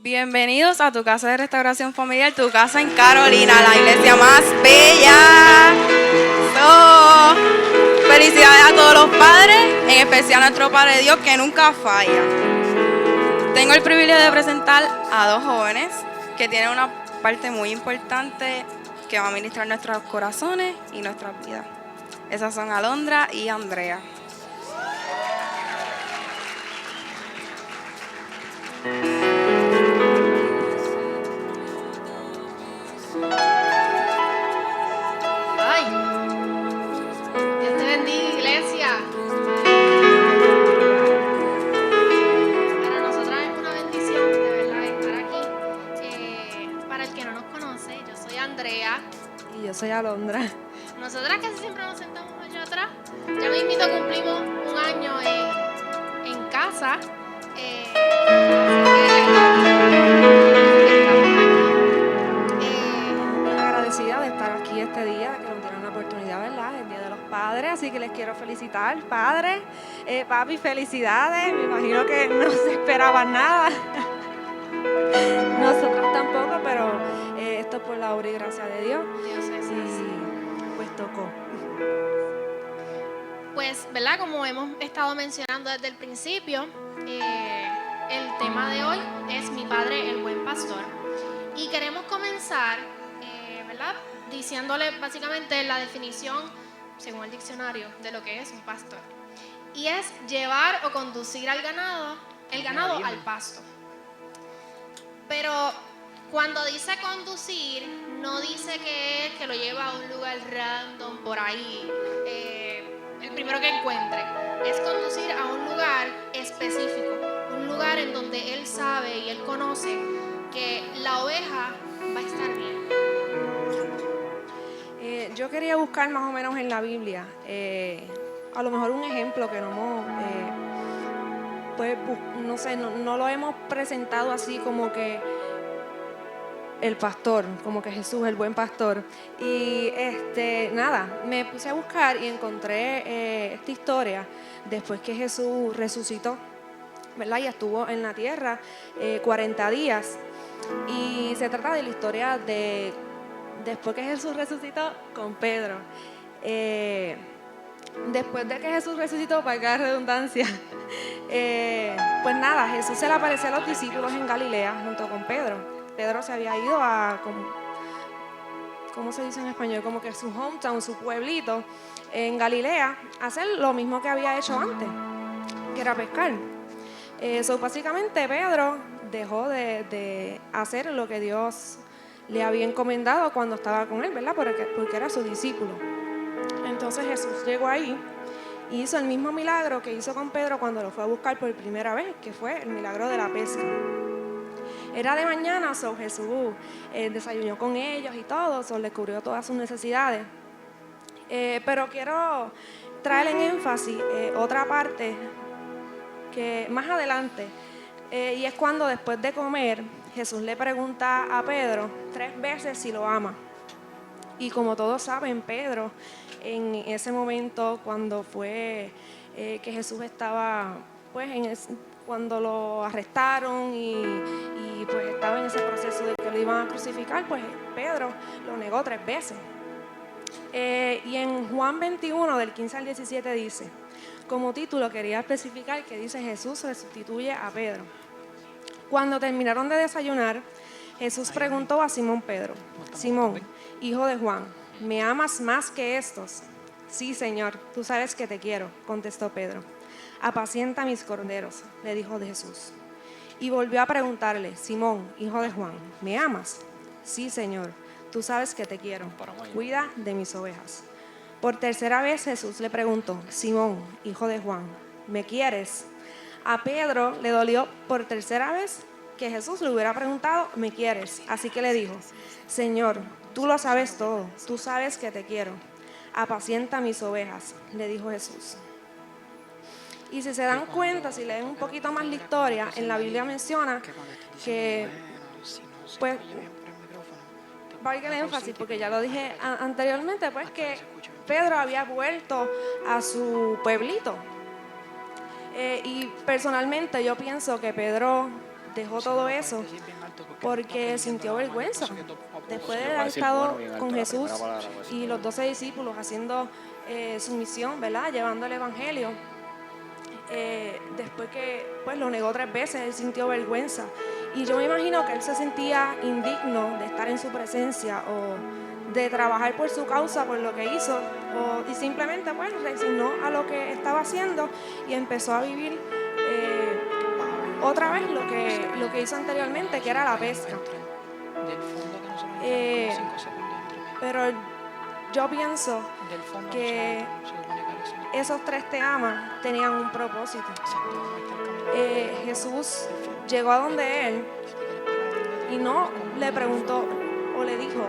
Bienvenidos a tu casa de restauración familiar, tu casa en Carolina, la iglesia más bella. Felicidades a todos los padres, en especial a nuestro Padre Dios que nunca falla. Tengo el privilegio de presentar a dos jóvenes que tienen una parte muy importante que va a ministrar nuestros corazones y nuestras vidas. Esas son Alondra y Andrea. Ay, Dios te bendiga, iglesia. Para nosotras es una bendición, de verdad, estar aquí. Para el que no nos conoce, yo soy Andrea. Y yo soy Alondra. Nosotras casi siempre nos sentamos allá atrás. Ya mismito cumplimos un año en casa. Agradecida de estar aquí este día, que nos dieron la oportunidad, ¿verdad? El Día de los Padres, así que les quiero felicitar, padres. Papi, felicidades. Me imagino que no se esperaba nada. Nosotros tampoco, pero esto es por la obra y gracia de Dios. Dios es así. Y pues tocó. Pues, ¿verdad? Como hemos estado mencionando desde el principio, el tema de hoy es Mi Padre, el Buen Pastor. Y queremos comenzar, ¿verdad? Diciéndole básicamente la definición, según el diccionario, de lo que es un pastor. Y es llevar o conducir el ganado al pasto. Pero cuando dice conducir, no dice que lo lleva a un lugar random por ahí, el primero que encuentre. Es conducir a un lugar específico, un lugar en donde él sabe y él conoce que la oveja va a estar bien. Yo quería buscar más o menos en la Biblia, a lo mejor un ejemplo que no lo hemos presentado así como que el pastor, como que Jesús, el buen pastor. Y me puse a buscar y encontré esta historia después que Jesús resucitó, ¿verdad? Y estuvo en la tierra 40 días. Y se trata de la historia de después que Jesús resucitó con Pedro. Después de que Jesús resucitó, para que haga redundancia, pues nada, Jesús se le apareció a los discípulos en Galilea junto con Pedro. Pedro se había ido a, ¿cómo se dice en español? Como que su hometown, su pueblito en Galilea, a hacer lo mismo que había hecho antes, que era pescar. Básicamente Pedro dejó de hacer lo que Dios le había encomendado cuando estaba con él, ¿verdad? Porque era su discípulo. Entonces Jesús llegó ahí y hizo el mismo milagro que hizo con Pedro cuando lo fue a buscar por primera vez, que fue el milagro de la pesca. Era de mañana, Jesús desayunó con ellos y todo, les cubrió todas sus necesidades. Pero quiero traer en énfasis otra parte que más adelante, y es cuando después de comer, Jesús le pregunta a Pedro 3 veces si lo ama. Y como todos saben, Pedro, en ese momento cuando fue que Jesús estaba, pues cuando lo arrestaron y pues estaba en ese proceso de que lo iban a crucificar, pues Pedro lo negó 3 veces. Y en Juan 21, del 15 al 17 dice, como título quería especificar que dice Jesús resustituye a Pedro. Cuando terminaron de desayunar, Jesús preguntó a Simón Pedro, Simón, hijo de Juan, ¿me amas más que estos? Sí, Señor, tú sabes que te quiero, contestó Pedro. Apacienta mis corderos, le dijo Jesús. Y volvió a preguntarle, Simón, hijo de Juan, ¿me amas? Sí, Señor, tú sabes que te quiero, cuida de mis ovejas. Por tercera vez Jesús le preguntó, Simón, hijo de Juan, ¿me quieres? A Pedro le dolió por tercera vez que Jesús le hubiera preguntado, ¿me quieres? Así que le dijo, Señor, tú lo sabes todo, tú sabes que te quiero. Apacienta mis ovejas, le dijo Jesús. Y si se dan cuenta, si leen un poquito más la historia, en la Biblia menciona que, pues, valga el énfasis, porque ya lo dije anteriormente, pues que Pedro había vuelto a su pueblito. Y personalmente yo pienso que Pedro dejó todo eso porque sintió vergüenza. Después de haber estado con Jesús y los 12 discípulos haciendo su misión, ¿verdad? Llevando el Evangelio, después que pues, lo negó 3 veces, él sintió vergüenza. Y yo me imagino que él se sentía indigno de estar en su presencia o de trabajar por su causa, por lo que hizo, y simplemente pues resignó a lo que estaba haciendo y empezó a vivir otra vez lo que hizo anteriormente, que era la pesca. Pero yo pienso que esos 3 te aman tenían un propósito. Jesús llegó a donde él y no le preguntó o le dijo,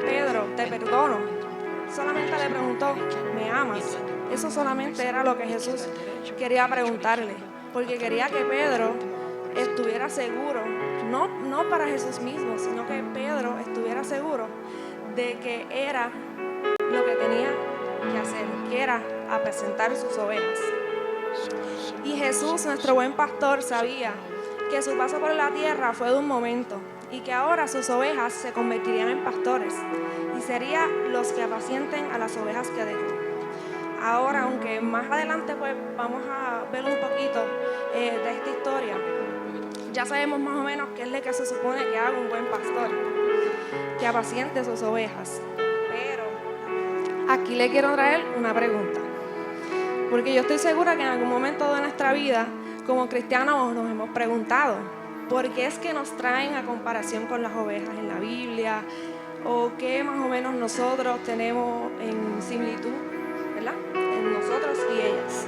Pedro, te perdono. Solamente le preguntó, ¿me amas? Eso solamente era lo que Jesús quería preguntarle, porque quería que Pedro estuviera seguro, no para Jesús mismo, sino que Pedro estuviera seguro de que era lo que tenía que hacer, que era apacentar sus ovejas. Y Jesús, nuestro buen pastor, sabía que su paso por la tierra fue de un momento y que ahora sus ovejas se convertirían en pastores y serían los que apacienten a las ovejas que dejó. Ahora, aunque más adelante pues vamos a ver un poquito de esta historia, ya sabemos más o menos qué es lo que se supone que haga un buen pastor, que apaciente sus ovejas. Pero aquí le quiero traer una pregunta, porque yo estoy segura que en algún momento de nuestra vida como cristianos nos hemos preguntado ¿por qué es que nos traen a comparación con las ovejas en la Biblia? ¿O qué más o menos nosotros tenemos en similitud, ¿verdad? En nosotros y ellas.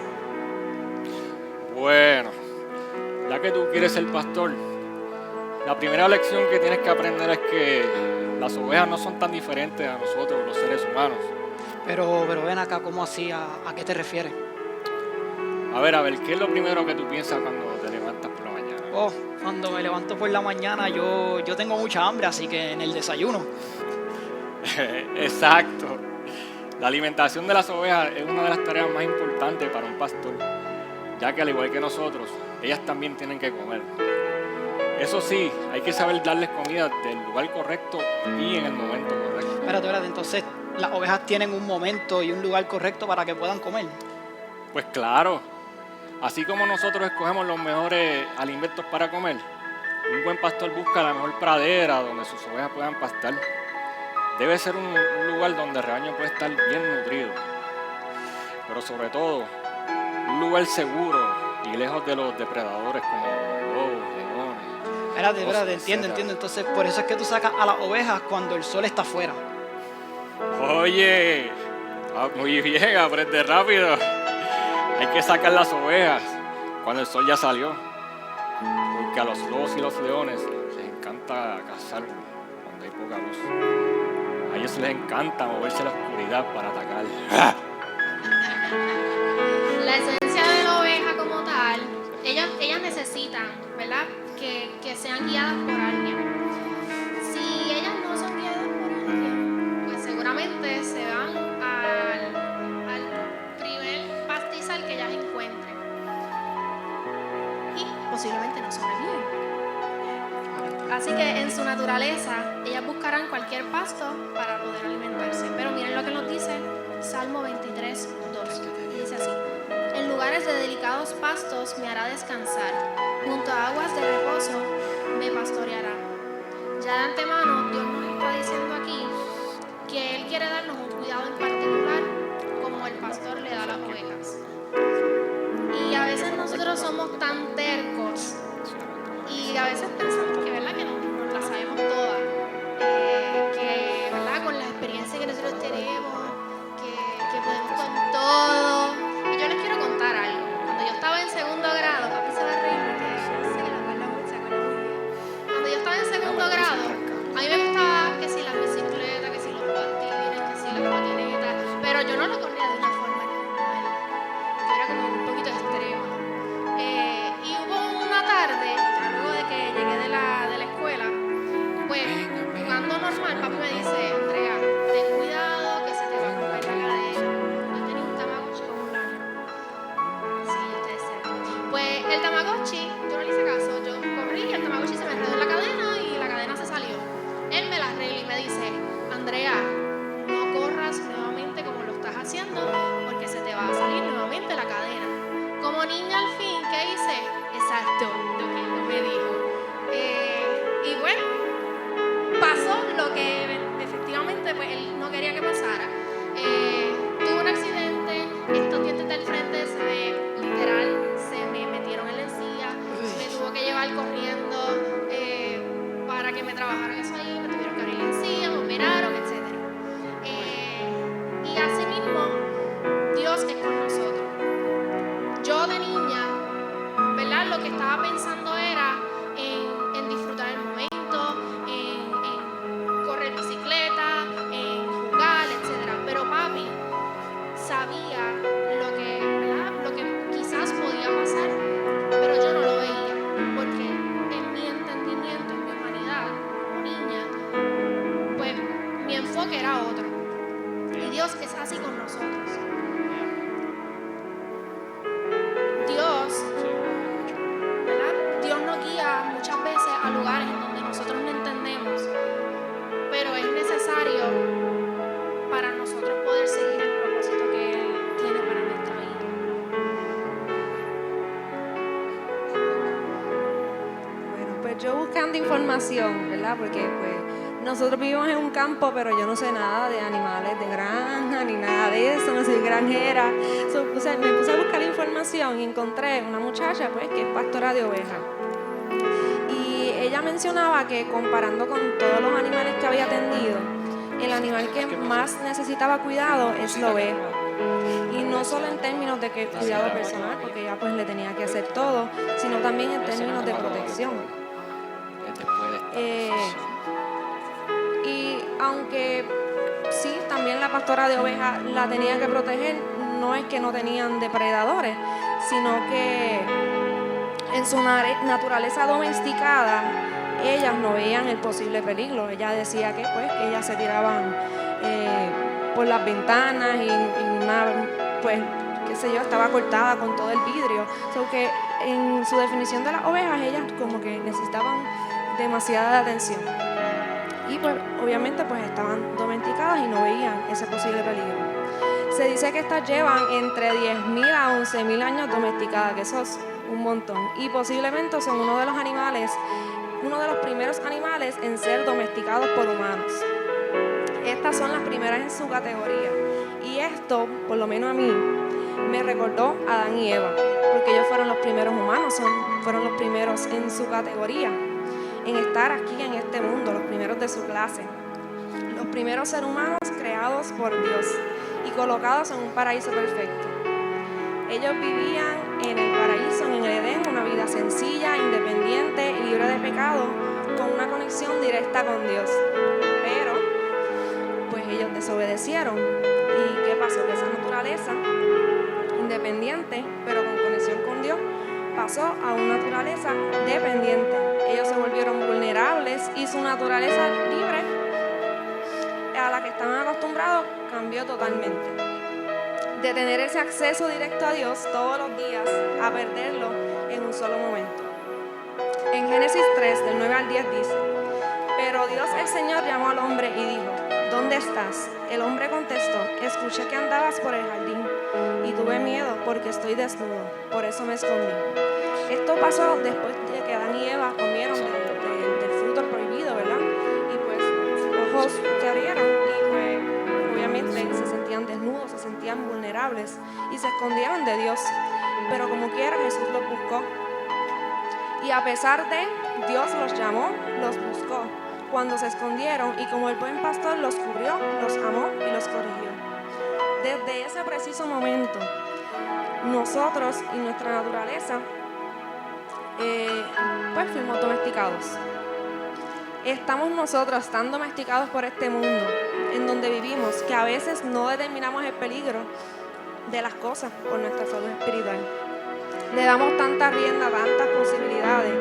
Bueno, ya que tú quieres ser pastor, la primera lección que tienes que aprender es que las ovejas no son tan diferentes a nosotros, los seres humanos. Pero ven acá, ¿cómo así? ¿A qué te refieres? A ver, ¿qué es lo primero que tú piensas cuando te levantas por la mañana? Oh, cuando me levanto por la mañana yo tengo mucha hambre, así que en el desayuno. Exacto. La alimentación de las ovejas es una de las tareas más importantes para un pastor, ya que al igual que nosotros, ellas también tienen que comer. Eso sí, hay que saber darles comida del lugar correcto y en el momento correcto. Espérate, entonces las ovejas tienen un momento y un lugar correcto para que puedan comer. Pues claro, así como nosotros escogemos los mejores alimentos para comer, un buen pastor busca la mejor pradera donde sus ovejas puedan pastar. Debe ser un lugar donde el rebaño puede estar bien nutrido, pero sobre todo, un lugar seguro y lejos de los depredadores como lobos, leones. Espérate, entiendo. Entonces, por eso es que tú sacas a las ovejas cuando el sol está afuera. Oye, muy bien, aprende rápido. Hay que sacar las ovejas cuando el sol ya salió, porque a los lobos y los leones les encanta cazar cuando hay poca luz. A ellos les encanta moverse a la oscuridad para atacar. La esencia de la oveja como tal, ellas necesitan, ¿verdad? Que sean guiadas por alguien. Si ellas no son guiadas por alguien, pues seguramente se van al primer pastizal que ellas encuentren y posiblemente no sobreviven. Así que en su naturaleza, ellas buscarán cualquier pasto para poder alimentarse. Pero miren lo que nos dice Salmo 23, 2. Y dice así: en lugares de delicados pastos me hará descansar, junto a aguas de reposo me pastoreará. Ya de antemano, Dios nos está diciendo aquí que Él quiere darnos un cuidado en particular, como el pastor le da a las ovejas. Y a veces nosotros somos tan tercos y a veces pensamos que, ¿verdad?, que nos la sabemos todas, que, ¿verdad?, con la experiencia que nosotros tenemos, que podemos con todo. Y yo les quiero contar algo. Cuando yo estaba en segundo grado, papi se va a reír porque se acuerda muy bien. Cuando yo estaba en segundo grado, a mí me gustaba que si las bicicletas, que si los patines, que si las patinetas, pero yo no lo corría de una forma normal. Yo era como un poquito extrema. Y hubo una tarde, luego de que llegué de la hospital corriendo para que me trabajaran eso ahí, me tuvieron que abrir la encía, me operaron, etc. Y así mismo, Dios es con nosotros. Yo de niña, ¿verdad? Lo que estaba pensando era en disfrutar el momento, en correr bicicleta, en jugar, etc. Pero papi sabía lo que, ¿verdad? Lo que quizás podía pasar, pero yo no lo veía, porque en mi entendimiento, en mi humanidad, como niña, pues mi enfoque era otro. Y Dios es así con nosotros. Dios, ¿verdad? Dios nos guía muchas veces a lugares en donde nosotros no entendemos, pero es necesario para nosotros poder seguir el propósito que Él tiene para nuestra vida. Bueno, pues yo buscando información, ¿verdad? Porque pues nosotros vivimos en un campo, pero yo no sé nada de animales de granja ni nada de eso, no soy granjera. Me puse a buscar información y encontré una muchacha pues que es pastora de ovejas. Y ella mencionaba que comparando con todos los animales que había atendido, el animal que más necesitaba cuidado es la oveja. Y no solo en términos de que cuidado personal, porque ella pues le tenía que hacer todo, sino también en términos de protección. Y aunque sí, también la pastora de ovejas la tenía que proteger, no es que no tenían depredadores, sino que en su naturaleza domesticada, ellas no veían el posible peligro. Ella decía que pues que ellas se tiraban por las ventanas y una, pues, qué sé yo, estaba cortada con todo el vidrio. So que en su definición de las ovejas, ellas como que necesitaban demasiada atención. Y pues obviamente pues estaban domesticadas y no veían ese posible peligro. Se dice que estas llevan entre 10.000 a 11.000 años domesticadas, que eso es un montón. Y posiblemente son uno de los primeros animales en ser domesticados por humanos. Estas son las primeras en su categoría. Y esto, por lo menos a mí, me recordó a Adán y Eva, porque ellos fueron los primeros humanos, fueron los primeros en su categoría, en estar aquí en este mundo, los primeros de su clase, los primeros seres humanos creados por Dios y colocados en un paraíso perfecto. Ellos vivían en el paraíso, en el Edén, una vida sencilla, independiente y libre de pecado, con una conexión directa con Dios. Pero, pues ellos desobedecieron. ¿Y qué pasó? Que esa naturaleza independiente, pero con conexión con Dios, pasó a una naturaleza dependiente. Ellos se volvieron vulnerables y su naturaleza libre, a la que estaban acostumbrados, cambió totalmente. De tener ese acceso directo a Dios todos los días, a perderlo en un solo momento. En Génesis 3, del 9 al 10 dice: pero Dios el Señor llamó al hombre y dijo: ¿dónde estás? El hombre contestó: escuché que andabas por el jardín y tuve miedo porque estoy desnudo, por eso me escondí. Esto pasó después de que Adán y Eva comieron del fruto prohibido, ¿verdad? Y pues sus ojos se abrieron y pues obviamente se sentían desnudos, se sentían vulnerables y se escondieron de Dios. Pero como quiera, Jesús los buscó. Y a pesar de Dios los llamó, los buscó cuando se escondieron, y como el buen pastor los cubrió, los amó y los corrigió. Desde ese preciso momento, nosotros y nuestra naturaleza pues fuimos domesticados. Estamos nosotros tan domesticados por este mundo en donde vivimos que a veces no determinamos el peligro de las cosas por nuestra salud espiritual. Le damos tanta rienda, tantas posibilidades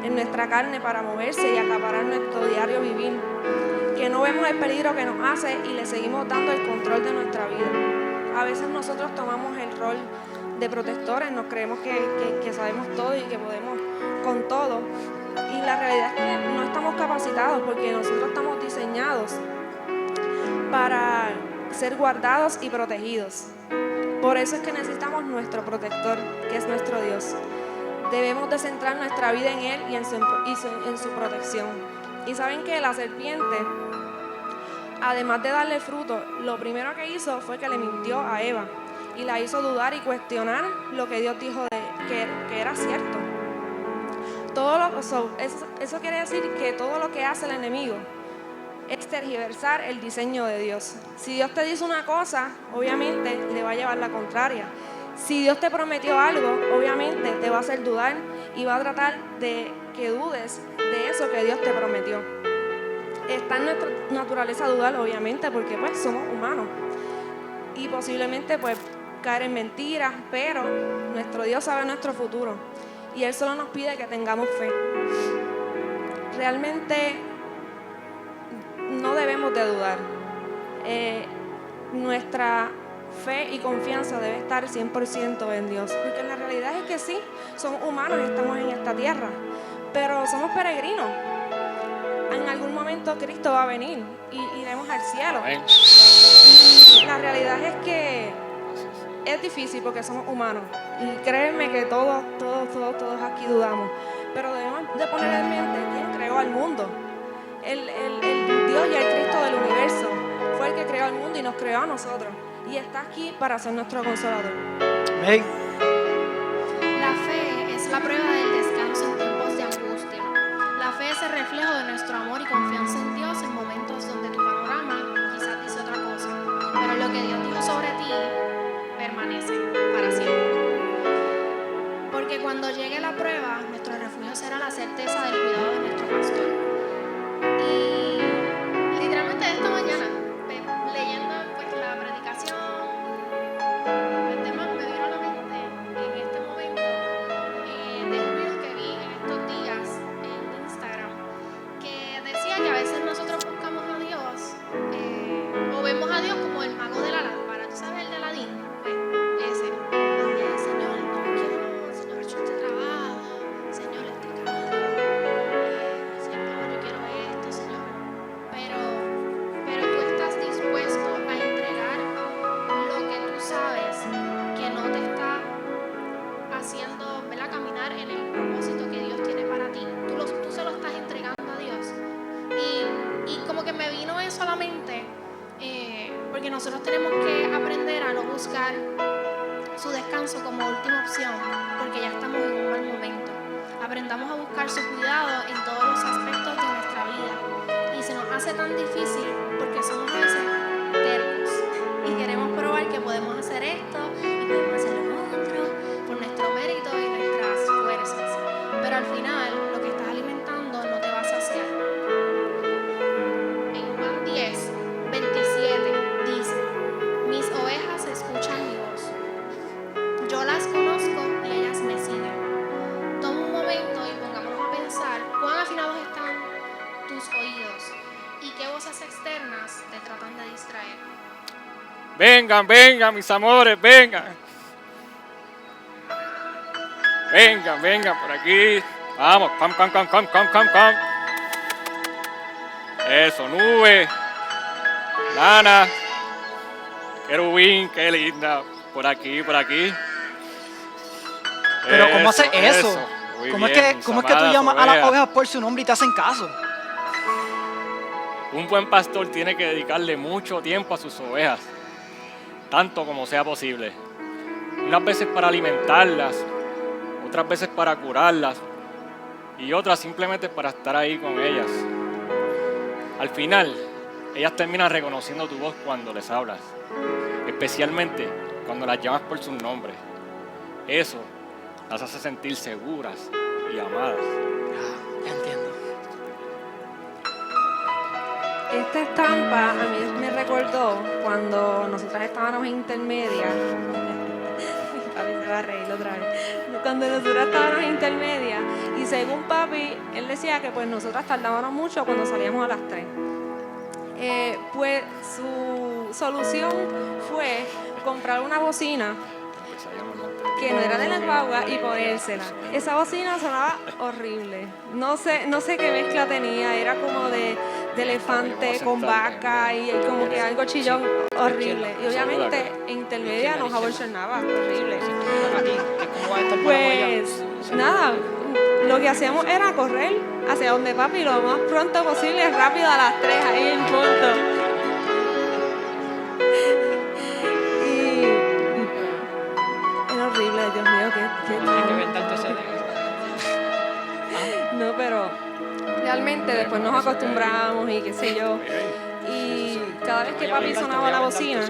en nuestra carne para moverse y acaparar nuestro diario vivir, que no vemos el peligro que nos hace y le seguimos dando el control de nuestra vida. A veces nosotros tomamos el rol de protectores, nos creemos que sabemos todo y que podemos con todo, y la realidad es que no estamos capacitados, porque nosotros estamos diseñados para ser guardados y protegidos. Por eso es que necesitamos nuestro protector, que es nuestro Dios. Debemos de centrar nuestra vida en Él y en su protección. Y saben que la serpiente, además de darle fruto, lo primero que hizo fue que le mintió a Eva y la hizo dudar y cuestionar lo que Dios dijo que era cierto. Eso quiere decir que todo lo que hace el enemigo es tergiversar el diseño de Dios. Si Dios te dice una cosa, obviamente le va a llevar la contraria. Si Dios te prometió algo, obviamente te va a hacer dudar y va a tratar de que dudes de eso que Dios te prometió. Está en nuestra naturaleza dudar, obviamente, porque pues somos humanos y posiblemente pues caer en mentiras, pero nuestro Dios sabe nuestro futuro y Él solo nos pide que tengamos fe. Realmente no debemos de dudar. Nuestra fe y confianza debe estar 100% en Dios, porque la realidad es que sí, somos humanos y estamos en esta tierra, pero somos peregrinos. En algún momento Cristo va a venir y iremos al cielo. Y la realidad es que es difícil porque somos humanos y créanme que todos aquí dudamos, pero debemos de poner en mente quién creó al mundo. El Dios y el Cristo del universo fue el que creó al mundo y nos creó a nosotros y está aquí para ser nuestro consolador. Amén. La fe es la prueba del descanso en tiempos de angustia. La fe es el reflejo de nuestro amor y confianza en Dios en momentos donde tu panorama quizás dice otra cosa, pero lo que Dios dijo sobre ti permanece para siempre. Porque cuando llegue la prueba, nuestro refugio será la certeza del cuidado de nuestro pastor. Y literalmente esta mañana, leyendo pues la predicación, el tema me vino a la mente en este momento de un video que vi en estos días en Instagram, que decía que a veces nosotros buscamos a Dios o vemos a Dios como el mago de la lámpara. ¿Tú sabes el de Aladín? Pues ese. Señor, no quiero, Señor, yo este trabajo, Señor, este carro, Señor, yo quiero esto, Señor. Pero tú estás dispuesto a entregar lo que tú sabes que no te está haciendo, ¿verdad?, caminar en el propósito que Dios tiene para ti. Tú se lo estás entregando a Dios. Y como que me vino eso a la mente, porque nosotros tenemos que aprender a no buscar su descanso como última opción, porque ya estamos en un mal momento. Aprendamos a buscar su cuidado en todos los aspectos de nuestra vida. Y se nos hace tan difícil porque somos a veces tercos y queremos probar que podemos hacer esto y podemos hacer lo otro por nuestro mérito y nuestras fuerzas. Pero al final lo que estás alimentando no te va a saciar. En Juan 10, 27 dice: mis ovejas escuchan mi voz. Yo las conozco y ellas me siguen. Toma un momento y pongámonos a pensar cuán afinados están tus oídos y qué voces externas te tratan de distraer. Vengan, vengan, mis amores, vengan. Vengan, vengan por aquí. Vamos, come. Eso, nube. Lana. Querubín, qué linda. Por aquí. Pero ¿cómo hace eso? Muy ¿Cómo bien, es que tú llamas a las ovejas por su nombre y te hacen caso? Un buen pastor tiene que dedicarle mucho tiempo a sus ovejas, tanto como sea posible. Unas veces para alimentarlas, otras veces para curarlas y otras simplemente para estar ahí con ellas. Al final, ellas terminan reconociendo tu voz cuando les hablas, especialmente cuando las llamas por sus nombres. Eso las hace sentir seguras y amadas. Ya entiendo. Esta estampa a mí me recordó cuando nosotras estábamos en intermedia. Papi se va a reír otra vez. Cuando nosotras estábamos en intermedia y según papi, él decía que pues nosotras tardábamos mucho cuando salíamos a las 3. Pues su solución fue comprar una bocina que no era de la guagua y ponérsela. Esa bocina sonaba horrible. No sé qué mezcla tenía, era como de elefante con vaca y como que algo chillón horrible. Y obviamente en intermedia nos abochornaba, horrible. Pues nada, lo que hacíamos era correr hacia donde papi lo más pronto posible, rápido a las 3, ahí en punto. Horrible, Dios mío, Hay que ver tanto ese No, pero realmente después nos acostumbramos y qué sé yo. Y cada vez que papi sonaba la bocina,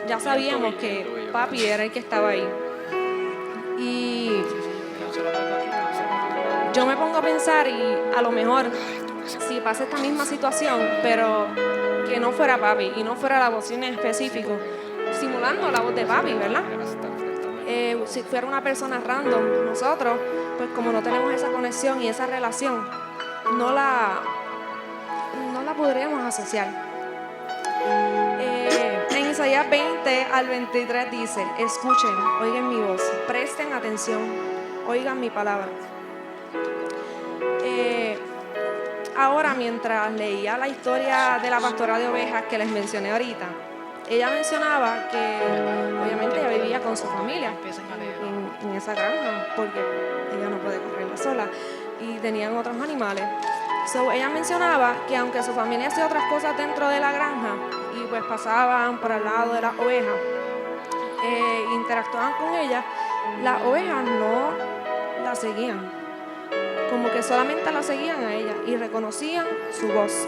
ya sabíamos que papi era el que estaba ahí. Y yo me pongo a pensar y a lo mejor si pasa esta misma situación, pero que no fuera papi y no fuera la bocina en específico, simulando la voz de papi, ¿verdad? Si fuera una persona random, nosotros, pues como no tenemos esa conexión y esa relación, no la podríamos asociar. En Isaías 20 al 23 dice: escuchen, oigan mi voz, presten atención, oigan mi palabra. Ahora, mientras leía la historia de la pastora de ovejas que les mencioné ahorita, ella mencionaba que obviamente ella vivía con su familia en esa granja, porque ella no puede correrla sola, y tenían otros animales. So, ella mencionaba que aunque su familia hacía otras cosas dentro de la granja y pues pasaban por al lado de las ovejas, interactuaban con ellas, las ovejas no la seguían, como que solamente la seguían a ella y reconocían su voz.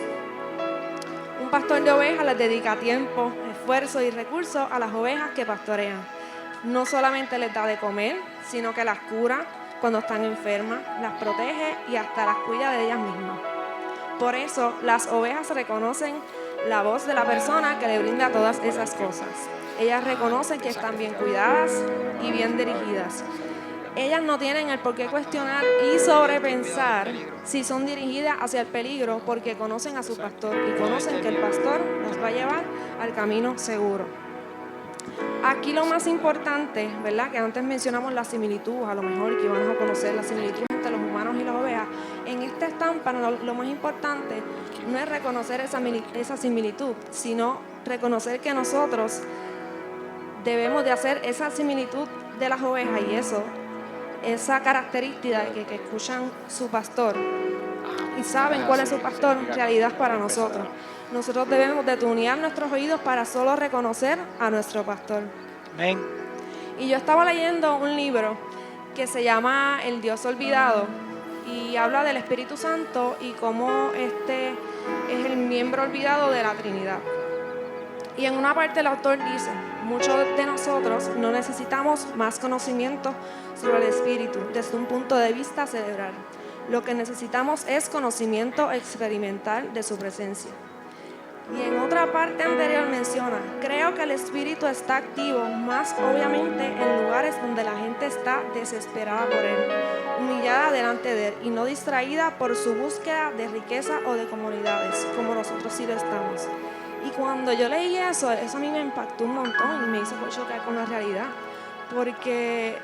Un pastor de ovejas les dedica tiempo, esfuerzo y recursos a las ovejas que pastorean. No solamente les da de comer, sino que las cura cuando están enfermas, las protege y hasta las cuida de ellas mismas. Por eso, las ovejas reconocen la voz de la persona que le brinda todas esas cosas. Ellas reconocen que están bien cuidadas y bien dirigidas. Ellas no tienen el por qué cuestionar y sobrepensar si son dirigidas hacia el peligro, porque conocen a su pastor y conocen que el pastor las va a llevar al camino seguro. Aquí lo más importante, ¿verdad? Que antes mencionamos la similitud, a lo mejor que íbamos a conocer la similitud entre los humanos y las ovejas. En esta estampa lo más importante no es reconocer esa similitud, sino reconocer que nosotros debemos de hacer esa similitud de las ovejas y esa característica de que escuchan su pastor y saben cuál es su pastor, realidad para nosotros. Nosotros debemos de tunear nuestros oídos para solo reconocer a nuestro pastor. Amén. Y yo estaba leyendo un libro que se llama El Dios Olvidado y habla del Espíritu Santo y cómo este es el miembro olvidado de la Trinidad. Y en una parte el autor dice: muchos de nosotros no necesitamos más conocimiento sobre el Espíritu desde un punto de vista cerebral. Lo que necesitamos es conocimiento experimental de su presencia. Y en otra parte anterior menciona: creo que el Espíritu está activo más obviamente en lugares donde la gente está desesperada por Él, humillada delante de Él y no distraída por su búsqueda de riqueza o de comodidades, como nosotros sí lo estamos. Y cuando yo leí eso a mí me impactó un montón y me hizo chocar con la realidad, porque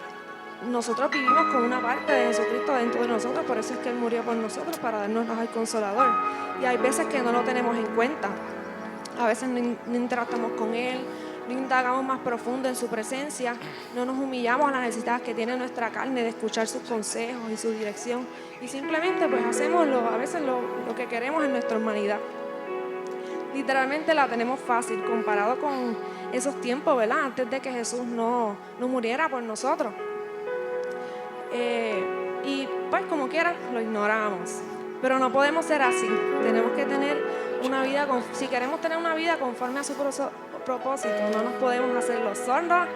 nosotros vivimos con una parte de Jesucristo dentro de nosotros, por eso es que Él murió por nosotros, para darnos al Consolador. Y hay veces que no lo tenemos en cuenta, a veces no interactuamos con Él, no indagamos más profundo en su presencia, no nos humillamos a las necesidades que tiene nuestra carne de escuchar sus consejos y su dirección, y simplemente pues hacemos a veces lo que queremos en nuestra humanidad. Literalmente la tenemos fácil comparado con esos tiempos, ¿verdad? Antes de que Jesús no muriera por nosotros. Y pues como quiera lo ignoramos. Pero no podemos ser así. Tenemos que tener una vida, si queremos tener una vida conforme a su propósito, no nos podemos hacer los sordos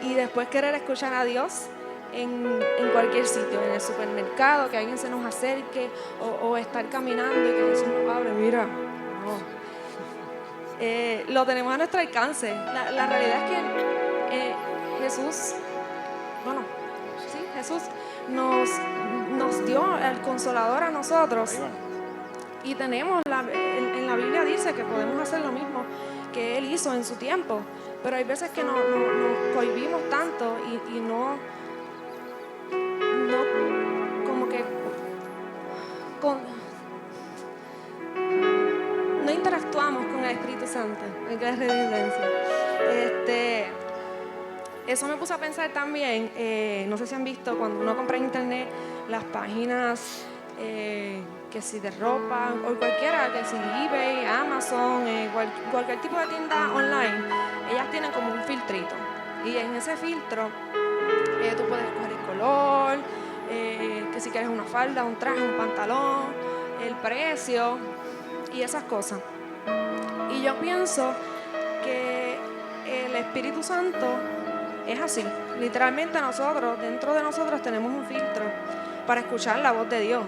y después querer escuchar a Dios en cualquier sitio, en el supermercado, que alguien se nos acerque o estar caminando y que Jesús nos hable. Mira, no. Lo tenemos a nuestro alcance. La realidad es que Jesús nos dio el Consolador a nosotros y tenemos, en la Biblia dice que podemos hacer lo mismo que Él hizo en su tiempo, pero hay veces que nos cohibimos tanto y no como que no interactuamos con el Espíritu Santo, en que es redundancia. Eso me puso a pensar también, no sé si han visto cuando uno compra en internet las páginas que si de ropa o cualquiera, que si eBay, Amazon, cualquier tipo de tienda online, ellas tienen como un filtrito y en ese filtro tú puedes escoger el color, qué que si quieres una falda, un traje, un pantalón, el precio y esas cosas. Y yo pienso que el Espíritu Santo es así. Literalmente nosotros, dentro de nosotros tenemos un filtro para escuchar la voz de Dios.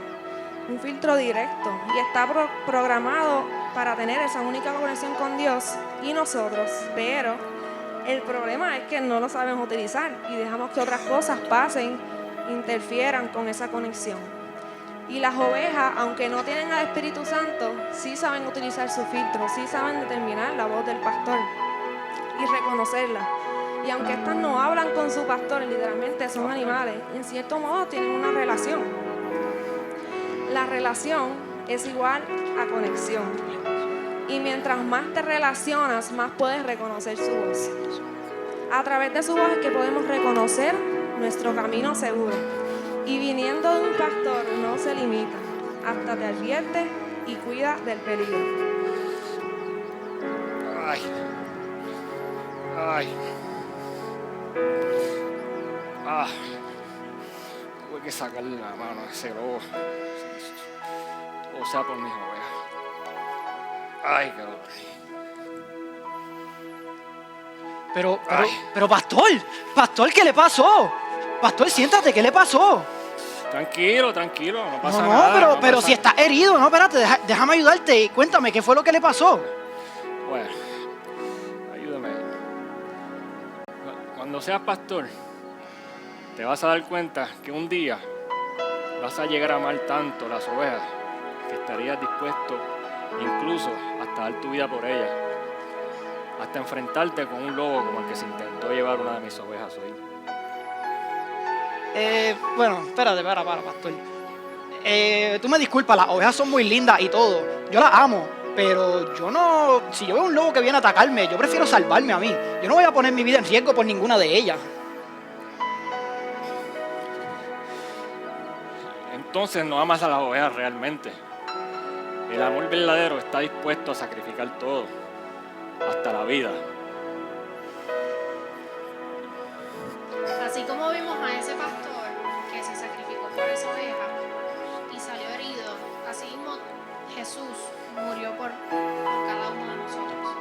Un filtro directo. Y está programado para tener esa única conexión con Dios y nosotros. Pero el problema es que no lo sabemos utilizar y dejamos que otras cosas pasen, interfieran con esa conexión. Y las ovejas, aunque no tienen al Espíritu Santo, sí saben utilizar su filtro, sí saben determinar la voz del pastor y reconocerla. Y aunque estas no hablan con su pastor, literalmente son animales, en cierto modo tienen una relación. La relación es igual a conexión. Y mientras más te relacionas, más puedes reconocer su voz. A través de su voz es que podemos reconocer nuestro camino seguro. Y viniendo de un pastor no se limita, hasta te advierte y cuida del peligro. Ay. Ay. Ah. Tuve que sacarle la mano a ese lobo. O sea, por mis ovejas. Ay, qué dolor. Pero pastor, ¿qué le pasó? Pastor, siéntate, ¿qué le pasó? Tranquilo, no pasa nada. No, pero si estás herido, no, espérate, déjame ayudarte y cuéntame, ¿qué fue lo que le pasó? Bueno, ayúdame. Cuando seas pastor, te vas a dar cuenta que un día vas a llegar a amar tanto las ovejas que estarías dispuesto incluso hasta dar tu vida por ellas, hasta enfrentarte con un lobo como el que se intentó llevar una de mis ovejas hoy. Bueno, espérate, pastor. Tú me disculpas, las ovejas son muy lindas y todo. Yo las amo, pero yo no... Si yo veo un lobo que viene a atacarme, yo prefiero salvarme a mí. Yo no voy a poner mi vida en riesgo por ninguna de ellas. Entonces no amas a las ovejas realmente. El amor verdadero está dispuesto a sacrificar todo, hasta la vida. Así como vimos a ese pastor que se sacrificó por esa oveja y salió herido, así mismo Jesús murió por cada uno de nosotros.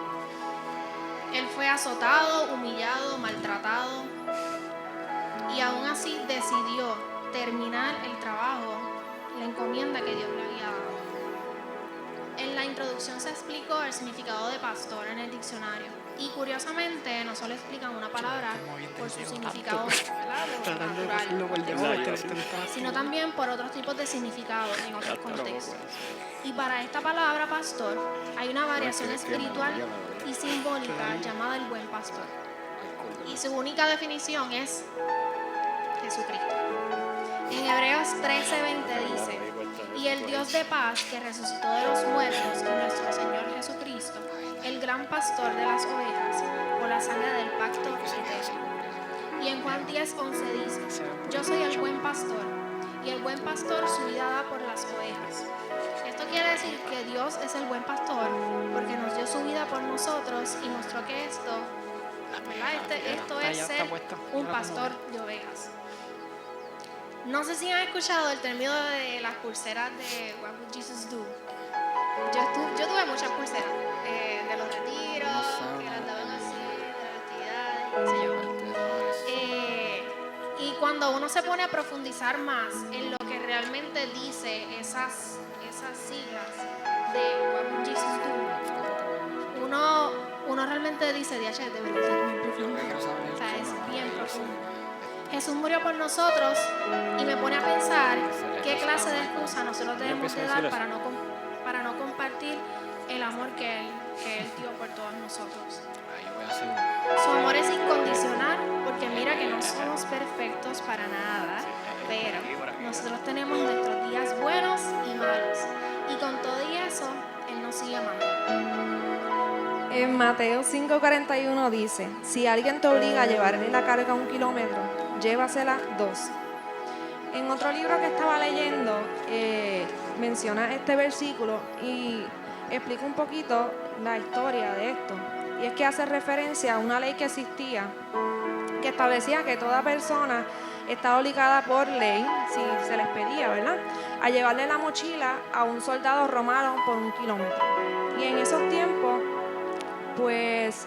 Él fue azotado, humillado, maltratado y aún así decidió terminar el trabajo, la encomienda que Dios le había dado. En la introducción se explicó el significado de pastor en el diccionario. Y curiosamente no solo explican una palabra por su significado, ¿verdad? Natural, sino también por otros tipos de significados en otros contextos. Y para esta palabra pastor hay una variación espiritual y simbólica llamada el buen pastor. Y su única definición es Jesucristo. En Hebreos 13:20 dice: y el Dios de paz que resucitó de los muertos en nuestro Señor Jesucristo, el gran pastor de las ovejas, por la sangre del pacto eterno. Y en Juan 10:11 dice: yo soy el buen pastor, y el buen pastor su vida da por las ovejas. Esto quiere decir que Dios es el buen pastor porque nos dio su vida por nosotros y mostró que esto es ser un pastor de ovejas. No sé si han escuchado el término de las pulseras de What Would Jesus Do. Yo tuve muchas pulseras de los retiros, que las daban así, de las actividades, qué sé yo. Y cuando uno se pone a profundizar más en lo que realmente dice esas siglas de What Would Jesus Do, uno realmente dice, de verdad es muy profundo. O sea, es bien profundo. Jesús murió por nosotros y me pone a pensar qué clase de excusa nosotros debemos de dar para no compartir el amor que Él dio por todos nosotros. Su amor es incondicional porque mira que no somos perfectos para nada, pero nosotros tenemos nuestros días buenos y malos y con todo y eso Él nos sigue amando. En Mateo 5:41 dice: si alguien te obliga a llevarle la carga 1 kilómetro, llévasela 2. En otro libro que estaba leyendo menciona este versículo y explica un poquito la historia de esto. Y es que hace referencia a una ley que existía que establecía que toda persona Está obligada por ley, si se les pedía, ¿verdad?, a llevarle la mochila a un soldado romano por 1 kilómetro. Y en esos tiempos, pues,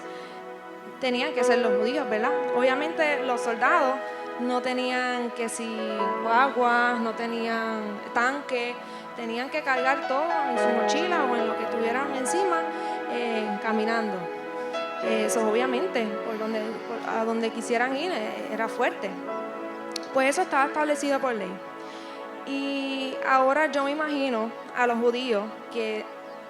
tenían que ser los judíos, ¿verdad? Obviamente los soldados no tenían que si guaguas, no tenían tanque, tenían que cargar todo en su mochila o en lo que tuvieran encima, caminando. Eso obviamente, a donde quisieran ir, era fuerte. Pues eso estaba establecido por ley. Y ahora yo me imagino a los judíos que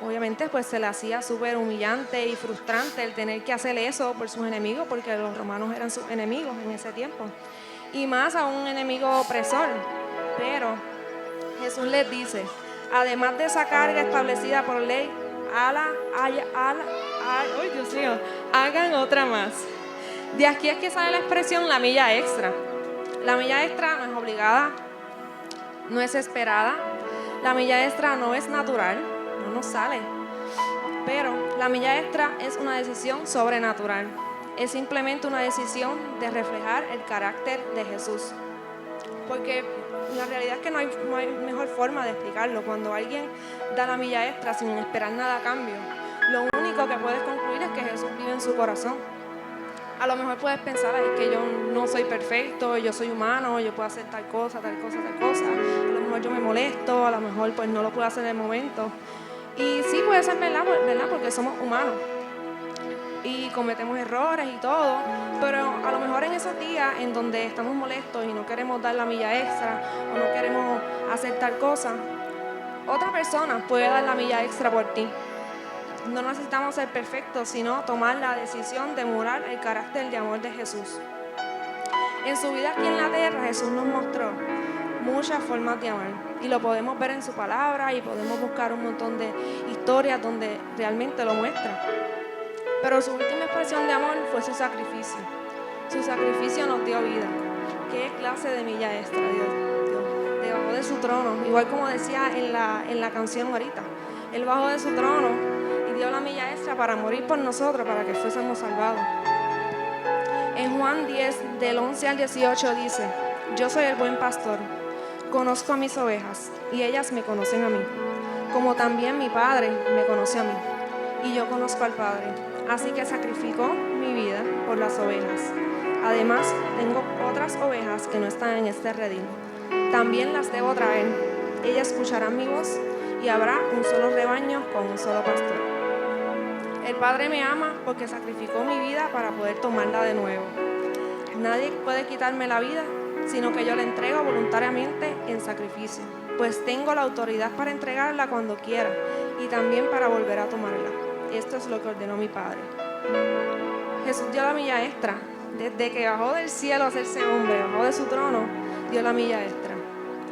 obviamente pues se les hacía súper humillante y frustrante el tener que hacer eso por sus enemigos, porque los romanos eran sus enemigos en ese tiempo. Y más a un enemigo opresor. Pero Jesús les dice, además de esa carga establecida por ley, hagan otra más. De aquí es que sale la expresión la milla extra. La milla extra no es obligada, no es esperada. La milla extra no es natural, no nos sale. Pero la milla extra es una decisión sobrenatural. Es simplemente una decisión de reflejar el carácter de Jesús. Porque la realidad es que no hay mejor forma de explicarlo. Cuando alguien da la milla extra sin esperar nada a cambio, lo único que puedes concluir es que Jesús vive en su corazón. A lo mejor puedes pensar que yo no soy perfecto, yo soy humano, yo puedo hacer tal cosa, tal cosa, tal cosa. A lo mejor yo me molesto, a lo mejor pues no lo puedo hacer en el momento. Y sí puede ser verdad, porque somos humanos y cometemos errores y todo, pero a lo mejor en esos días en donde estamos molestos y no queremos dar la milla extra o no queremos hacer tal cosa, otra persona puede dar la milla extra por ti. No necesitamos ser perfectos, sino tomar la decisión de murar el carácter de amor de Jesús. En su vida aquí en la tierra, Jesús nos mostró muchas formas de amar y lo podemos ver en su palabra y podemos buscar un montón de historias donde realmente lo muestra. Pero su última expresión de amor fue su sacrificio. Su sacrificio nos dio vida. ¿Qué clase de milla extra Dios bajó de su trono? Igual como decía en la canción ahorita. Él bajó de su trono y dio la milla extra para morir por nosotros, para que fuésemos salvados. En Juan 10, del 11 al 18 dice, yo soy el buen pastor, conozco a mis ovejas y ellas me conocen a mí, como también mi Padre me conoce a mí y yo conozco al Padre. Así que sacrificó mi vida por las ovejas. Además, tengo otras ovejas que no están en este redil. También las debo traer. Ellas escucharán mi voz y habrá un solo rebaño con un solo pastor. El Padre me ama porque sacrificó mi vida para poder tomarla de nuevo. Nadie puede quitarme la vida, sino que yo la entrego voluntariamente en sacrificio, pues tengo la autoridad para entregarla cuando quiera y también para volver a tomarla. Esto es lo que ordenó mi Padre. Jesús dio la milla extra. Desde que bajó del cielo a hacerse hombre, bajó de su trono, dio la milla extra.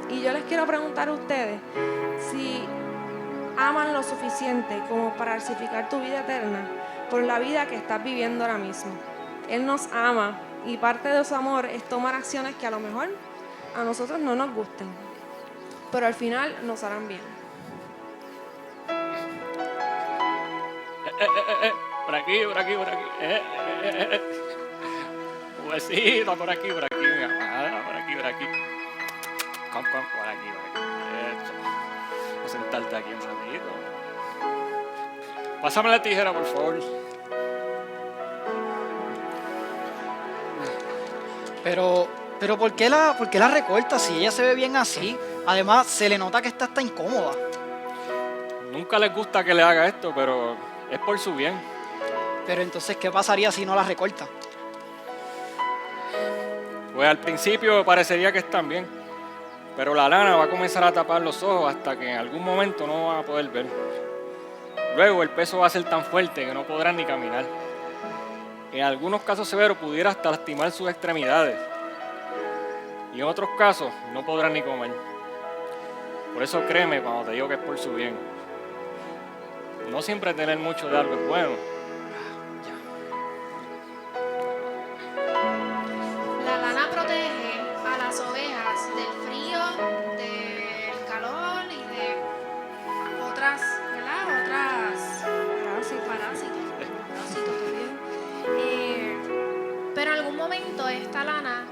Y yo les quiero preguntar a ustedes si aman lo suficiente como para sacrificar tu vida eterna por la vida que estás viviendo ahora mismo. Él nos ama y parte de su amor es tomar acciones que a lo mejor a nosotros no nos gusten, pero al final nos harán bien. Por aquí, por aquí, por aquí. Huesito, por aquí, por aquí. Mi amada, por aquí, por aquí. Por aquí, por aquí. Eso. Voy a sentarte aquí un ratito. Pásame la tijera, por favor. Pero ¿por qué la recorta si ella se ve bien así? Además, se le nota que está incómoda. Nunca les gusta que le haga esto, pero es por su bien. Pero entonces, ¿qué pasaría si no la recorta? Pues al principio parecería que están bien, pero la lana va a comenzar a tapar los ojos hasta que en algún momento no van a poder ver. Luego el peso va a ser tan fuerte que no podrán ni caminar. En algunos casos severos pudiera hasta lastimar sus extremidades. Y en otros casos no podrán ni comer. Por eso créeme cuando te digo que es por su bien. No siempre tener mucho de algo es bueno. La lana protege a las ovejas del frío, del calor y de otras, ¿verdad? Parásitos también. Pero en algún momento esta lana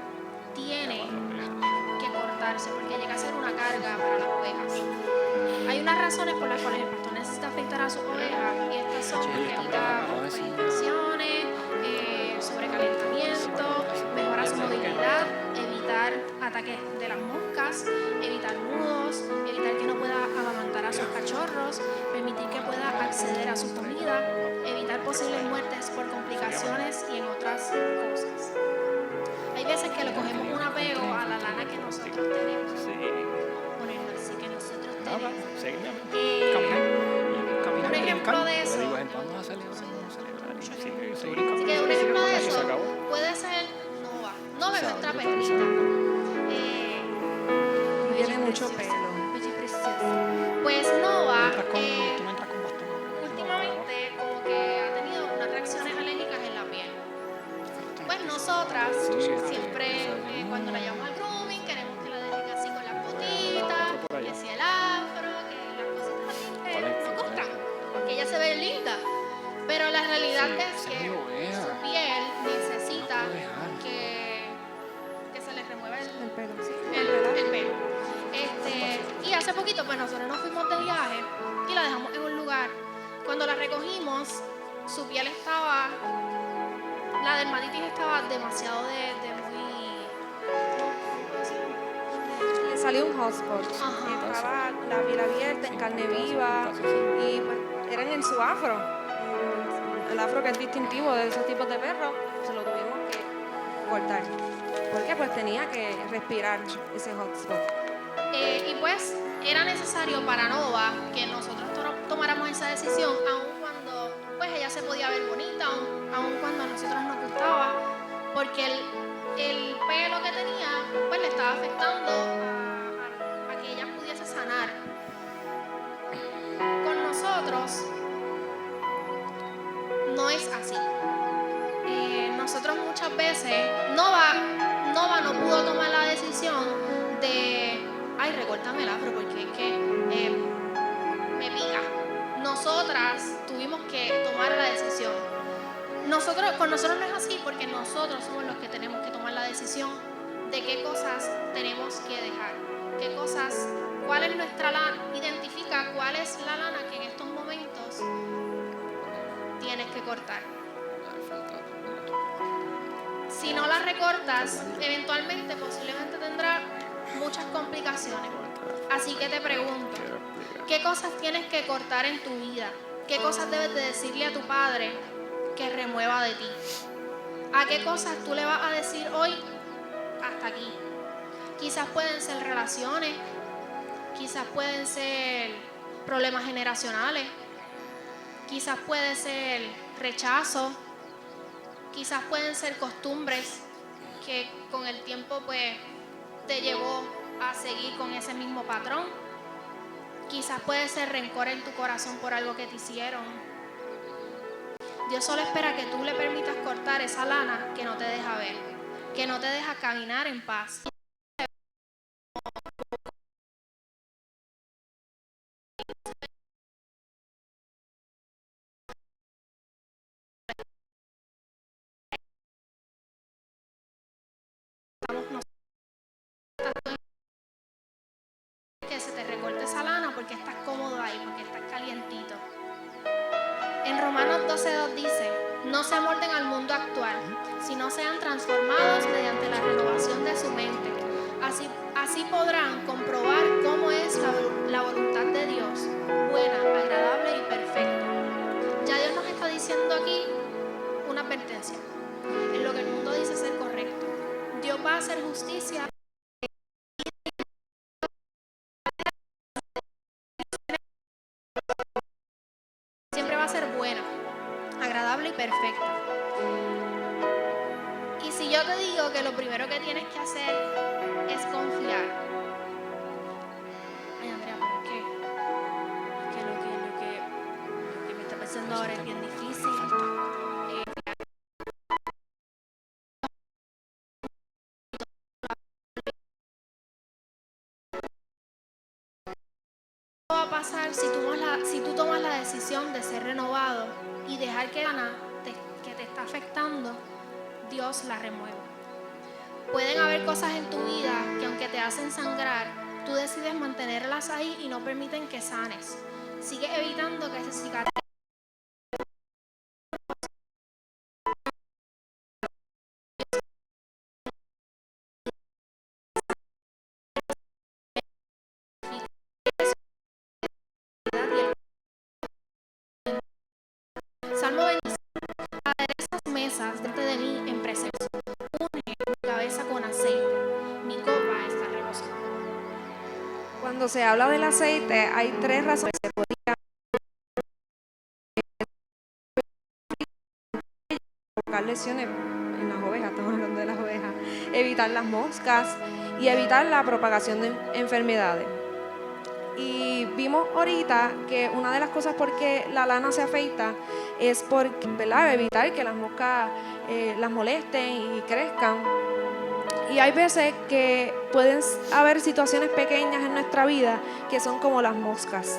tiene unas razones por las cuales el pastor necesita afeitar a sus ovejas, y estas son porque evita infecciones, sobrecalentamiento, mejora su movilidad, evitar ataques de las moscas, evitar nudos, evitar que no pueda amamantar a sus cachorros, permitir que pueda acceder a su comida, evitar posibles muertes por complicaciones y en otras cosas. Hay veces que le cogemos un apego a la lana que nosotros tenemos. Ponerlo así, que nosotros tenemos. Un ejemplo de eso. Así que un ejemplo de eso puede ser Nova. Nova es nuestra perrita. Tiene mucho pelo. Bella y preciosa. Pues Nova, Tú no entras con bastón. últimamente como que ha tenido unas reacciones alérgicas en la piel. Pues nosotras siempre cuando la llevamos al grooming queremos que la dejen así con las botitas, que si el afro, que las cositas así que nos gustan, porque ella se ve linda. Pero la realidad es que su piel necesita que se le remueva el El pelo. el pelo. Y hace poquito pues nosotros nos fuimos de viaje y la dejamos en un lugar. Cuando la recogimos, su piel estaba, la dermatitis estaba demasiado de muy... Le salió un hotspot. Ajá. Estaba la piel abierta, en carne viva, y pues eran en su afro. El afro que es distintivo de esos tipos de perros, se lo tuvimos que cortar. Porque pues tenía que respirar ese hotspot. Y pues era necesario para Nova que nosotros tomáramos esa decisión, aun cuando pues ella se podía ver bonita, aun cuando a nosotros nos gustaba, porque el pelo que tenía pues le estaba afectando a que ella pudiese sanar. Con nosotros no es así. Nosotros muchas veces, Nova no pudo tomar la decisión de, ay, recórtame el afro porque es que me pica. Nosotras tuvimos que tomar la decisión. Con nosotros no es así porque nosotros somos los que tenemos que tomar la decisión de qué cosas tenemos que dejar, qué cosas, cuál es nuestra lana, identifica cuál es la lana que en estos momentos tienes que cortar. Si no la recortas, eventualmente posiblemente tendrá muchas complicaciones. Así que te pregunto, ¿qué cosas tienes que cortar en tu vida? ¿Qué cosas debes de decirle a tu padre que remueva de ti? ¿A qué cosas tú le vas a decir hoy hasta aquí? Quizás pueden ser relaciones, quizás pueden ser problemas generacionales, quizás puede ser rechazo, quizás pueden ser costumbres que con el tiempo pues te llevó a seguir con ese mismo patrón. Quizás puede ser rencor en tu corazón por algo que te hicieron. Dios solo espera que tú le permitas cortar esa lana que no te deja ver, que no te deja caminar en paz. Que se te recorte esa lana porque estás cómodo ahí, porque estás calientito. En Romanos 12:2 dice, no se amolden al mundo actual, sino sean transformados mediante la renovación de su mente. Así podrán comprobar cómo es la voluntad de Dios, buena, agradable y perfecta. Ya Dios nos está diciendo aquí una advertencia. En lo que el mundo dice ser correcto, Dios va a hacer justicia. Siempre va a ser buena, agradable y perfecta. Y si yo te digo que lo primero que tienes que hacer es confiar. Ay, Andrea, ¿por qué? Es que lo que me está pasando ahora es bien difícil. ¿Qué va a pasar si tú tomas la decisión de ser renovado y dejar que la lana que te está afectando, Dios la remueva? Pueden haber cosas en tu vida que aunque te hacen sangrar, tú decides mantenerlas ahí y no permiten que sanes. Sigues evitando que se cicatrice. Salmo 25. Aderezas mesas delante de mí en presencia. Unge mi cabeza con aceite. Mi copa está rebosando. Cuando se habla del aceite, hay tres razones que podría provocar lesiones en las ovejas. Estamos hablando de las ovejas. Evitar las moscas y evitar la propagación de enfermedades. Y vimos ahorita que una de las cosas por qué la lana se afeita es por, ¿verdad?, evitar que las moscas las molesten y crezcan. Y hay veces que pueden haber situaciones pequeñas en nuestra vida que son como las moscas.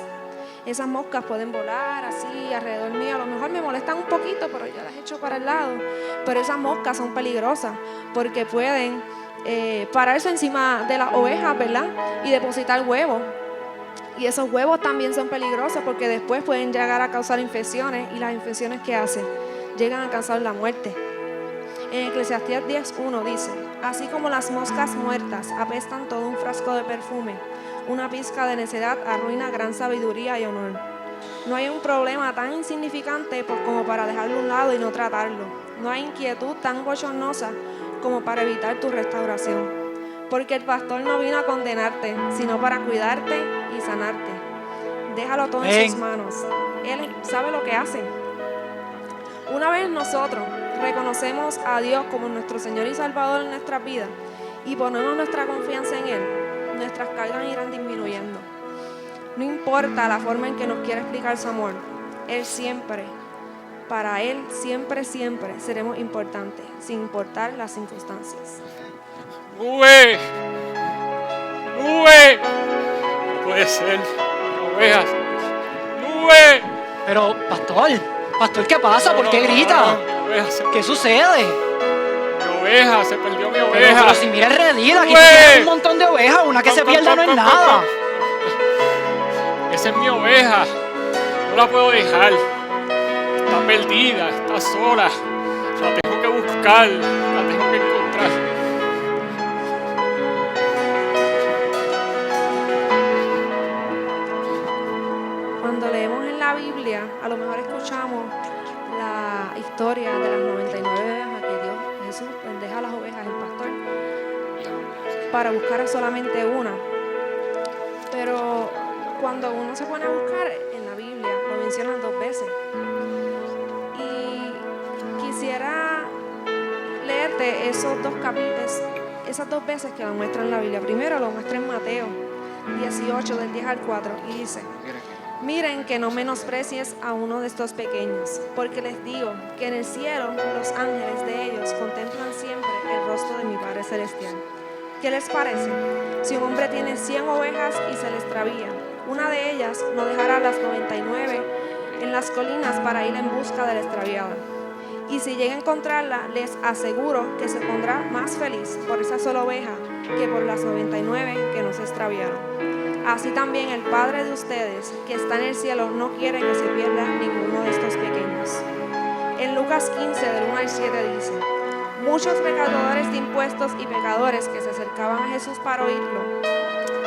Esas moscas pueden volar así alrededor mío. A lo mejor me molestan un poquito, pero yo las echo para el lado. Pero esas moscas son peligrosas porque pueden pararse encima de las ovejas, ¿verdad?, y depositar huevos. Y esos huevos también son peligrosos porque después pueden llegar a causar infecciones, y las infecciones que hacen llegan a causar la muerte. En Eclesiastés 10:1 dice: así como las moscas muertas apestan todo un frasco de perfume, una pizca de necedad arruina gran sabiduría y honor. No hay un problema tan insignificante como para dejarlo a un lado y no tratarlo. No hay inquietud tan bochornosa como para evitar tu restauración. Porque el pastor no vino a condenarte, sino para cuidarte y sanarte. Déjalo todo en sus manos. Él sabe lo que hace. Una vez nosotros reconocemos a Dios como nuestro Señor y Salvador en nuestras vidas y ponemos nuestra confianza en Él, nuestras cargas irán disminuyendo. No importa la forma en que nos quiera explicar su amor, Él siempre, para Él siempre seremos importantes, sin importar las circunstancias. ¡Nube! ¡Nube! No puede ser. Ovejas. ¡Nube! Pero, pastor, ¿qué pasa? ¿Por qué grita? ¿Qué sucede? Mi oveja, se perdió mi oveja. Pero si mira el redil, aquí tienes un montón de ovejas, una que se pierda no es nada. Esa es mi oveja. No la puedo dejar. Está perdida, está sola. La tengo que buscar, la tengo que encontrar. Cuando leemos en la Biblia, a lo mejor escuchamos la historia de las 99 ovejas que Jesús deja a las ovejas, el pastor, para buscar a solamente una. Pero cuando uno se pone a buscar en la Biblia, lo mencionan 2 veces. Y quisiera leerte esos 2 capítulos, esas 2 veces que lo muestran en la Biblia. Primero lo muestra en Mateo 18, del 10 al 4, y dice: miren que no menosprecies a uno de estos pequeños, porque les digo que en el cielo los ángeles de ellos contemplan siempre el rostro de mi Padre Celestial. ¿Qué les parece? Si un hombre tiene 100 ovejas y se le extravía, una de ellas no dejará las 99 en las colinas para ir en busca de la extraviada. Y si llega a encontrarla, les aseguro que se pondrá más feliz por esa sola oveja que por las 99 que no se extraviaron. Así también el Padre de ustedes, que está en el cielo, no quiere que se pierda ninguno de estos pequeños. En Lucas 15, del 1 al 7 dice: muchos recaudadores de impuestos y pecadores que se acercaban a Jesús para oírlo,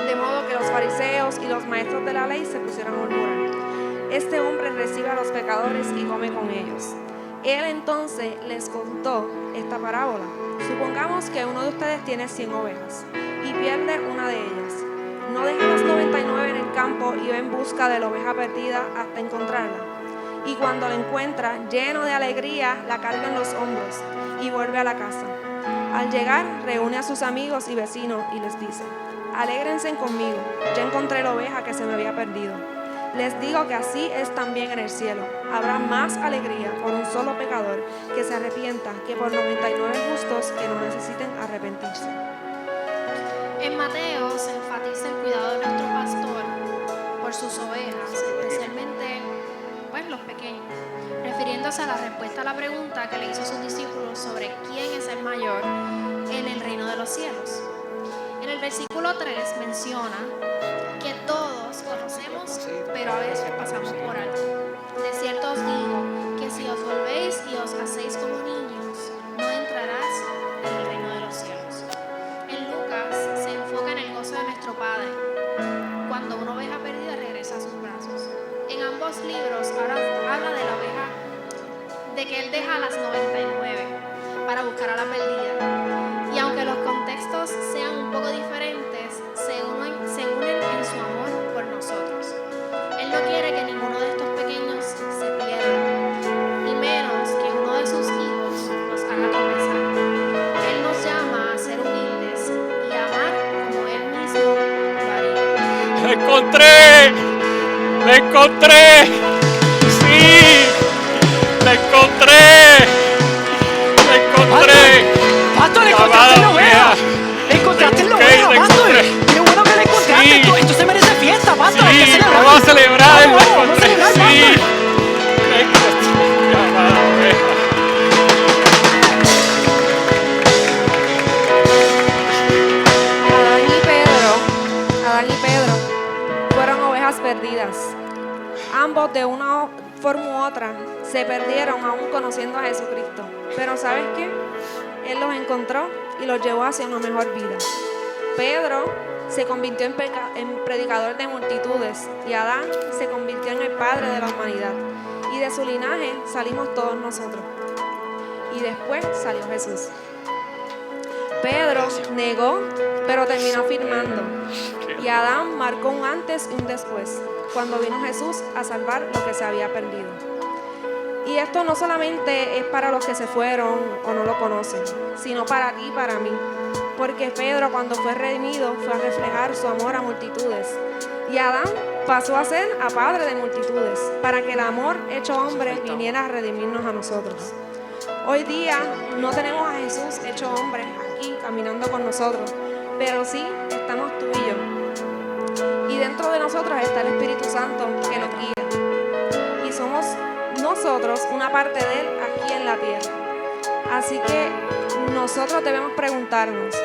de modo que los fariseos y los maestros de la ley se pusieron a murmurar: este hombre recibe a los pecadores y come con ellos. Él entonces les contó esta parábola: supongamos que uno de ustedes tiene 100 ovejas y pierde una de ellas. No deja las 99 en el campo y va en busca de la oveja perdida hasta encontrarla. Y cuando la encuentra, lleno de alegría, la carga en los hombros y vuelve a la casa. Al llegar, reúne a sus amigos y vecinos y les dice: alégrense conmigo, ya encontré la oveja que se me había perdido. Les digo que así es también en el cielo. Habrá más alegría por un solo pecador que se arrepienta que por 99 justos que no necesiten arrepentirse. En Mateo se enfatiza el cuidado de nuestro pastor por sus ovejas, especialmente los pequeños, refiriéndose a la respuesta a la pregunta que le hizo a sus discípulos sobre quién es el mayor en el reino de los cielos. En el versículo 3 menciona que todos conocemos, pero a veces pasamos por alto. De cierto os digo que si os volvéis y os hacéis como niños, no entrarás en el reino de los cielos. En Lucas se enfoca en el gozo de nuestro Padre. Cuando una oveja perdida regresa a sus brazos. En ambos libros habla de la oveja, de que Él deja a las 99 para buscar a la perdida. Y aunque los contextos sean un poco diferentes, se unen en su amor por nosotros. Él no quiere que ninguno de estos pequeños se pierda, y menos que uno de sus hijos nos haga tropezar. Él nos llama a ser humildes y a amar como Él mismo lo haría. ¡La encontré! ¡La encontré! ¡Sí! ¡La encontré! ¡La encontré! ¡Pastor, encontraste la oveja! ¡Encontraste la oveja, Pastor! ¡Qué bueno que la encontraste! Sí. Esto se merece fiesta, Pastor. Hay que Sí, celebrar. vamos a celebrar, la Vamos a encontré. celebrar, Sí. Pastor. La encontré, mi amada oveja. Adán y Pedro fueron ovejas perdidas. Ambos de una forma u otra se perdieron aún conociendo a Jesucristo. Pero ¿sabes qué? Él los encontró y los llevó hacia una mejor vida. Pedro se convirtió en predicador de multitudes y Adán se convirtió en el padre de la humanidad. Y de su linaje salimos todos nosotros. Y después salió Jesús. Pedro negó, pero terminó afirmando. Y Adán marcó un antes y un después, cuando vino Jesús a salvar lo que se había perdido. Y esto no solamente es para los que se fueron o no lo conocen, sino para ti y para mí. Porque Pedro, cuando fue redimido, fue a reflejar su amor a multitudes. Y Adán pasó a ser a padre de multitudes, para que el amor hecho hombre viniera a redimirnos a nosotros. Hoy día no tenemos a Jesús hecho hombre aquí caminando con nosotros, pero sí estamos tú y yo. Y dentro de nosotros está el Espíritu Santo que nos guía. Y somos nosotros una parte de Él aquí en la tierra. Así que nosotros debemos preguntarnos,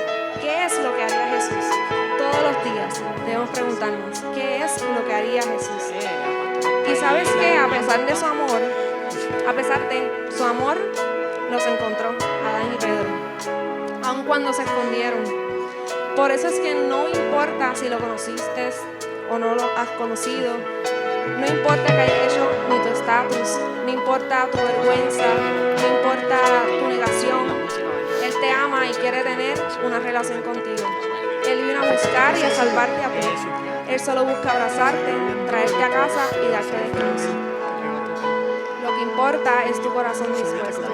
¿qué es lo que haría Jesús? Todos los días debemos preguntarnos, ¿qué es lo que haría Jesús? Y sabes que a pesar de su amor, los encontró Adán y Pedro, aun cuando se escondieron. Por eso es que no importa si lo conociste o no lo has conocido, no importa que hayas hecho ni tu estatus, no importa tu vergüenza, no importa tu negación, Él te ama y quiere tener una relación contigo. Él vino a buscar y a salvarte a ti. Él solo busca abrazarte, traerte a casa y darte descanso. Lo que importa es tu corazón dispuesto.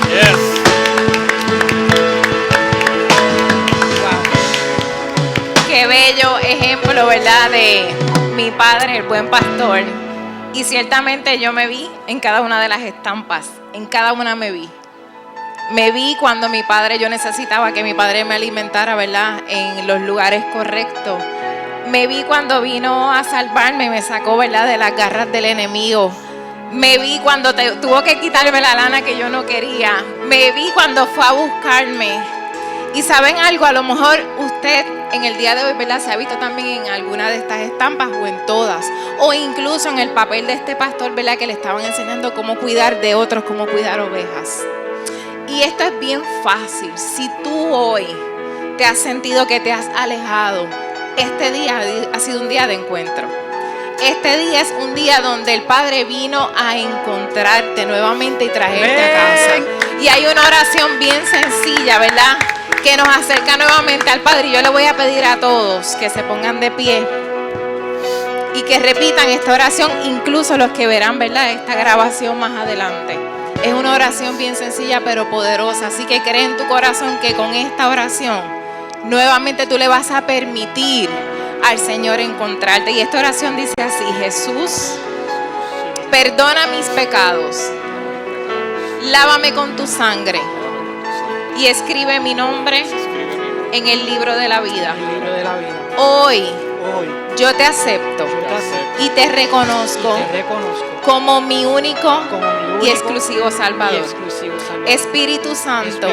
Yes. Qué bello ejemplo, ¿verdad? De mi padre, el buen pastor. Y ciertamente yo me vi en cada una de las estampas. En cada una me vi. Me vi cuando mi padre, yo necesitaba que mi padre me alimentara, ¿verdad? En los lugares correctos. Me vi cuando vino a salvarme y me sacó, ¿verdad? De las garras del enemigo. Me vi cuando tuvo que quitarme la lana que yo no quería. Me vi cuando fue a buscarme. Y saben algo, a lo mejor usted en el día de hoy, ¿verdad? Se ha visto también en alguna de estas estampas o en todas. O incluso en el papel de este pastor, ¿verdad? Que le estaban enseñando cómo cuidar de otros, cómo cuidar ovejas. Y esto es bien fácil. Si tú hoy te has sentido que te has alejado, este día ha sido un día de encuentro. Este día es un día donde el Padre vino a encontrarte nuevamente y traerte a casa. Y hay una oración bien sencilla, ¿verdad? Que nos acerca nuevamente al Padre. Y yo le voy a pedir a todos que se pongan de pie y que repitan esta oración, incluso los que verán, ¿verdad? Esta grabación más adelante. Es una oración bien sencilla pero poderosa. Así que cree en tu corazón que con esta oración nuevamente tú le vas a permitir al Señor encontrarte. Y esta oración dice así: Jesús, perdona mis pecados, lávame con tu sangre y escribe mi nombre en el libro de la vida. Hoy yo te acepto y te reconozco como mi único y exclusivo Salvador. Espíritu Santo,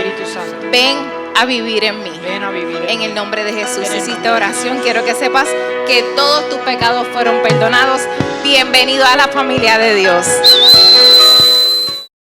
ven a vivir en mí. Ven a vivir En el nombre de Jesús. En el Hiciste nombre de oración. Quiero que sepas que todos tus pecados fueron perdonados. Bienvenido a la familia de Dios.